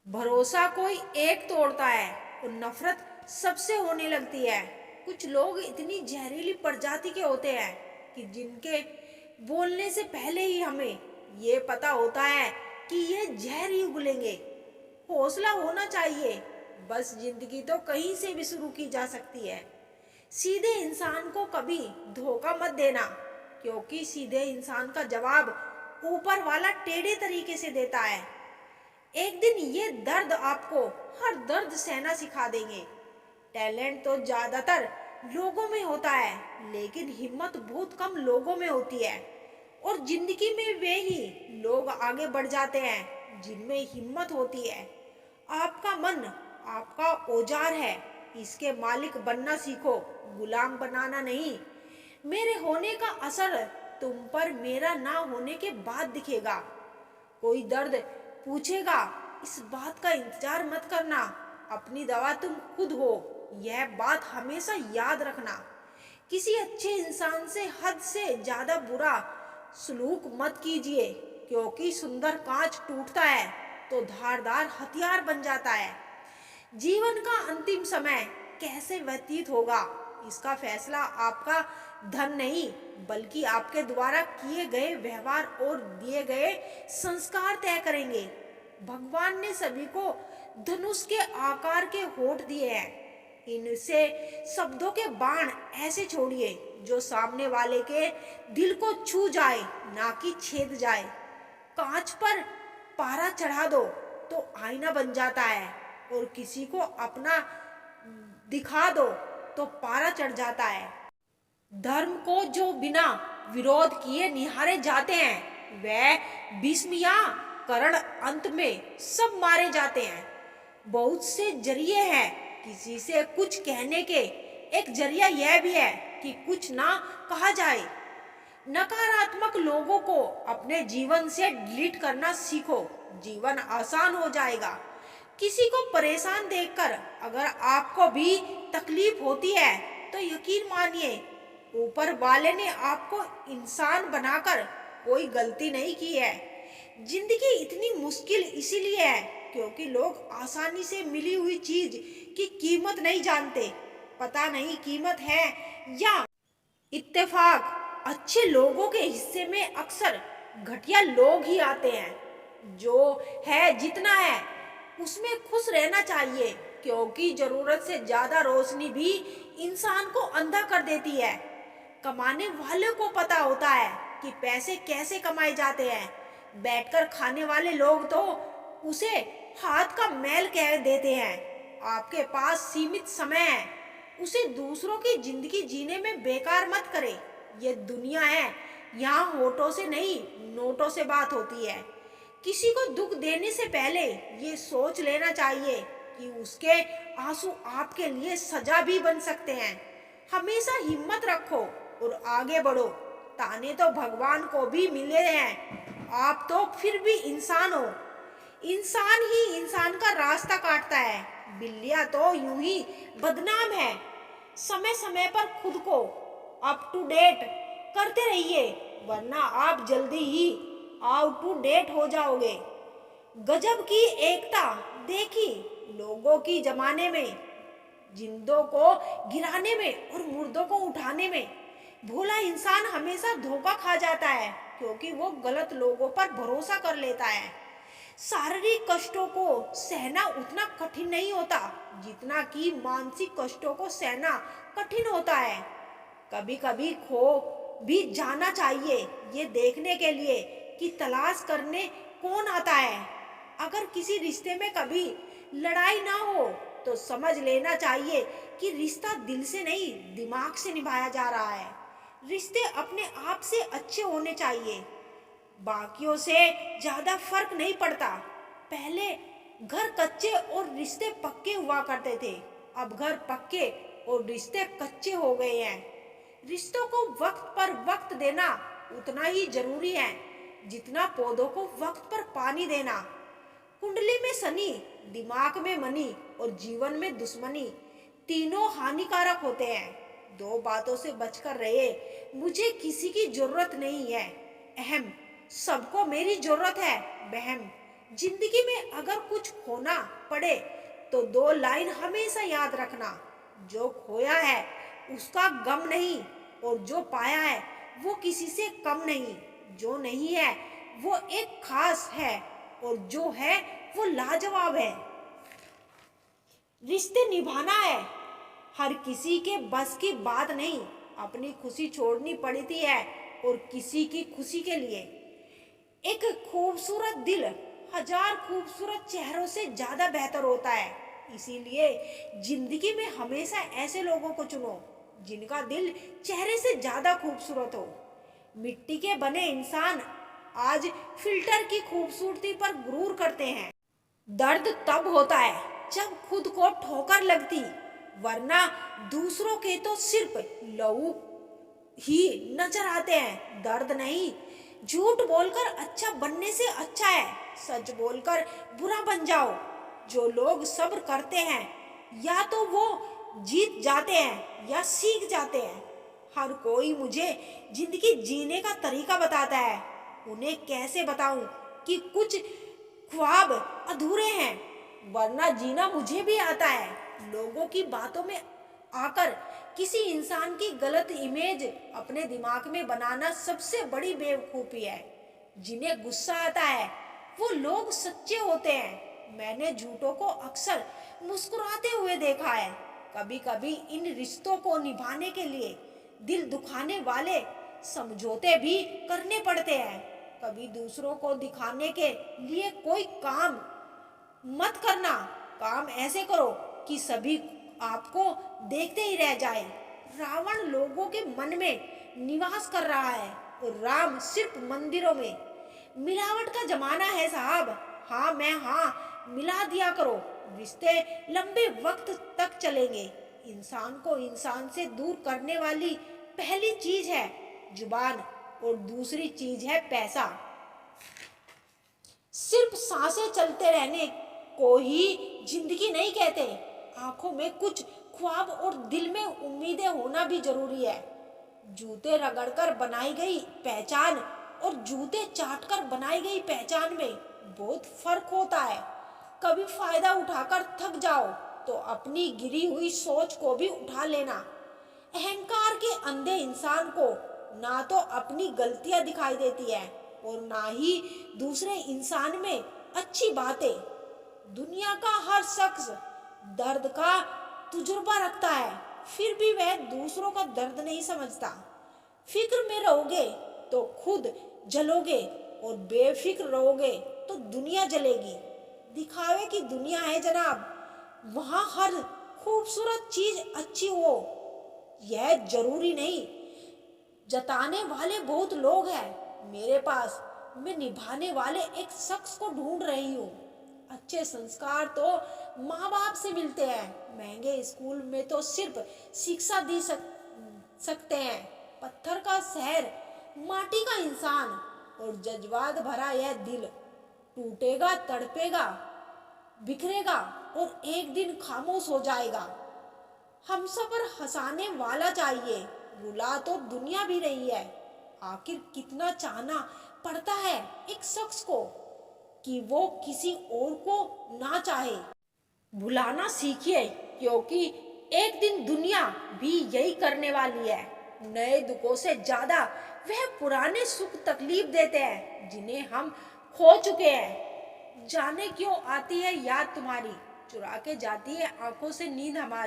भरोसा कोई एक तोड़ता है और नफरत सबसे होने लगती है। कुछ लोग इतनी जहरीली प्रजाति के होते हैं कि जिनके बोलने से पहले ही हमें ये पता होता है कि ये जहर ही उगलेंगे। हौसला होना चाहिए, बस जिंदगी तो कहीं से भी शुरू की जा सकती है। सीधे इंसान को कभी धोखा मत देना, क्योंकि सीधे इंसान का जवाब ऊपर वाला टेढ़े तरीके से देता है। एक दिन ये दर्द आपको हर दर्द सहना सिखा देंगे। टैलेंट तो ज्यादातर लोगों में होता है, लेकिन हिम्मत बहुत कम लोगों में होती है। और जिंदगी में वे ही लोग आगे बढ़ जाते हैं जिनमें हिम्मत होती है। आपका मन आपका औजार है, इसके मालिक बनना सीखो, गुलाम बनाना नहीं। मेरे होने का असर तुम पर मेरा ना होने के बाद दिखेगा। कोई दर्द पूछेगा, इस बात का इंतजार मत करना, अपनी दवा तुम खुद हो, यह बात हमेशा याद रखना। किसी अच्छे इंसान से हद से ज्यादा बुरा सलूक मत कीजिए, क्योंकि सुंदर कांच टूटता है तो धारदार हथियार बन जाता है। जीवन का अंतिम समय कैसे व्यतीत होगा, इसका फैसला आपका धन नहीं, बल्कि आपके द्वारा किए गए व्यवहार और दिए गए संस्कार तय करेंगे। भगवान ने सभी को धनुष के आकार के होठ दिए हैं। इनसे शब्दों के बाण ऐसे छोड़िए जो सामने वाले के दिल को छू जाए, ना कि छेद जाए। कांच पर पारा चढ़ा दो तो आईना बन जाता है, और किसी को अपना दिखा दो तो पारा चढ़ जाता है। धर्म को जो बिना विरोध किए निहारे जाते हैं, वह भीष्म या कर्ण अंत में सब मारे जाते हैं। बहुत से जरिए हैं किसी से कुछ कहने के, एक जरिया यह भी है कि कुछ ना कहा जाए। नकारात्मक लोगों को अपने जीवन से डिलीट करना सीखो, जीवन आसान हो जाएगा। किसी को परेशान देखकर अगर आपको भी तकलीफ होती है तो यकीन मानिए, ऊपर वाले ने आपको इंसान बनाकर कोई गलती नहीं की है। जिंदगी इतनी मुश्किल इसीलिए है क्योंकि लोग आसानी से मिली हुई चीज की कीमत नहीं जानते। पता नहीं कीमत है या इत्तेफाक। अच्छे लोगों के हिस्से में अक्सर घटिया लोग ही आते हैं। जो है जितना है उसमें खुश रहना चाहिए, क्योंकि जरूरत से ज्यादा रोशनी भी इंसान को अंधा कर देती है। कमाने वाले को पता होता है कि पैसे कैसे कमाए जाते हैं। बैठकर खाने वाले लोग तो उसे हाथ का मैल कह देते हैं। आपके पास सीमित समय है, उसे दूसरों की जिंदगी जीने में बेकार मत करे। ये दुनिया है, यहाँ होठों से नहीं नोटों से बात होती है। किसी को दुख देने से पहले ये सोच लेना चाहिए कि उसके आंसू आपके लिए सजा भी बन सकते हैं। हमेशा हिम्मत रखो और आगे बढ़ो। ताने तो भगवान को भी मिले हैं, आप तो फिर भी इंसान हो। इंसान ही इंसान का रास्ता काटता है, बिल्लियां तो यूं ही बदनाम है। समय समय पर खुद को अप टू डेट करते रहिए, वरना आप जल्दी ही आउट टू डेट हो जाओगे। गजब की एकता देखी लोगों की जमाने में, जिंदों को गिराने में और मुर्दों को उठाने में। भोला इंसान हमेशा धोखा खा जाता है क्योंकि वो गलत लोगों पर भरोसा कर लेता है। शारीरिक कष्टों को सहना उतना कठिन नहीं होता जितना कि मानसिक कष्टों को सहना कठिन होता है। कभी कभी खो भी जाना चाहिए, ये देखने के लिए कि तलाश करने कौन आता है। अगर किसी रिश्ते में कभी लड़ाई ना हो तो समझ लेना चाहिए कि रिश्ता दिल से नहीं दिमाग से निभाया जा रहा है। रिश्ते अपने आप से अच्छे होने चाहिए, बाकियों से ज्यादा फर्क नहीं पड़ता। पहले घर कच्चे और रिश्ते पक्के हुआ करते थे, अब घर पक्के और रिश्ते कच्चे हो गए हैं। रिश्तों को वक्त पर वक्त देना उतना ही जरूरी है जितना पौधों को वक्त पर पानी देना। कुंडली में शनि, दिमाग में मनी और जीवन में दुश्मनी, तीनों हानिकारक होते हैं। दो बातों से बचकर रहे, मुझे किसी की जरूरत नहीं है। अहम, सबको मेरी जरूरत है। बहम, जिंदगी में अगर कुछ खोना पड़े तो दो लाइन हमेशा याद रखना, जो खोया है उसका गम नहीं, और जो पाया है वो किसी से कम नहीं। जो नहीं है वो एक खास है, और जो है वो लाजवाब है। रिश्ते निभाना है हर किसी के बस की बात नहीं, अपनी खुशी छोड़नी पड़ती है और किसी की खुशी के लिए। एक खूबसूरत दिल हजार खूबसूरत चेहरों से ज्यादा बेहतर होता है। इसीलिए जिंदगी में हमेशा ऐसे लोगों को चुनो जिनका दिल चेहरे से ज्यादा खूबसूरत हो। मिट्टी के बने इंसान आज फिल्टर की खूबसूरती पर गुरूर करते हैं। दर्द तब होता है जब खुद को ठोकर लगती, वरना दूसरों के तो सिर्फ लहू ही नजर आते हैं, दर्द नहीं। झूठ बोलकर अच्छा बनने से अच्छा है सच बोलकर बुरा बन जाओ। जो लोग सब्र करते हैं या तो वो जीत जाते हैं या सीख जाते हैं। हर कोई मुझे जिंदगी जीने का तरीका बताता है, उन्हें कैसे बताऊं कि कुछ ख्वाब अधूरे हैं, वरना जीना मुझे भी आता है। लोगों की बातों में आकर किसी इंसान की गलत इमेज अपने दिमाग में बनाना सबसे बड़ी बेवकूफी है। जिन्हें गुस्सा आता है वो लोग सच्चे होते हैं। मैंने झूठों को अक्सर मुस्कुराते हुए देखा है। कभी कभी इन रिश्तों को निभाने के लिए दिल दुखाने वाले समझौते भी करने पड़ते हैं। कभी दूसरों को दिखाने के लिए कोई काम मत करना, काम ऐसे करो कि सभी आपको देखते ही रह जाए। रावण लोगों के मन में निवास कर रहा है और राम सिर्फ मंदिरों में। मिलावट का जमाना है साहब, हाँ मैं हाँ मिला दिया करो, रिश्ते लंबे वक्त तक चलेंगे। इंसान को इंसान से दूर करने वाली पहली चीज है जुबान और दूसरी चीज है पैसा। सिर्फ सांसें चलते रहने को ही जिंदगी नहीं कहते, आंखों में कुछ ख्वाब और दिल में उम्मीदें होना भी जरूरी है। जूते रगड़कर बनाई गई पहचान और जूते चाटकर बनाई गई पहचान में बहुत फर्क होता है। कभी फायदा उठाकर थक जाओ तो अपनी गिरी हुई सोच को भी उठा लेना। अहंकार के अंधे इंसान को ना तो अपनी गलतियां दिखाई देती है और ना ही दूसरे इंसान में अच्छी बातें। दुनिया का हर शख्स दर्द का तजुर्बा रखता है, फिर भी वह दूसरों का दर्द नहीं समझता। फिक्र में रहोगे तो खुद जलोगे और बेफिक्र रहोगे तो दुनिया जलेगी। दिखावे की दुनिया है जनाब, वहां हर खूबसूरत चीज अच्छी हो यह जरूरी नहीं। जताने वाले बहुत लोग हैं मेरे पास, मैं निभाने वाले एक शख्स को ढूंढ रही हूँ। अच्छे संस्कार तो माँ बाप से मिलते हैं, महंगे स्कूल में तो सिर्फ शिक्षा दी सकते हैं। पत्थर का शहर, माटी का इंसान और जज्बात भरा यह दिल टूटेगा, तड़पेगा, बिखरेगा और एक दिन खामोश हो जाएगा। हम सब पर हंसाने वाला चाहिए, रुला तो दुनिया भी रही है। आखिर कितना चाहना पड़ता है एक शख्स को कि वो किसी और को ना चाहे। भुलाना सीखिए क्योंकि एक दिन दुनिया भी यही करने वाली है। नए दुखों से ज्यादा वह पुराने सुख तकलीफ देते हैं जिन्हें हम खो चुके हैं। जाने क्यों आती है याद तुम्हारी, चुरा के जाती है आंखों से नींद हमारी।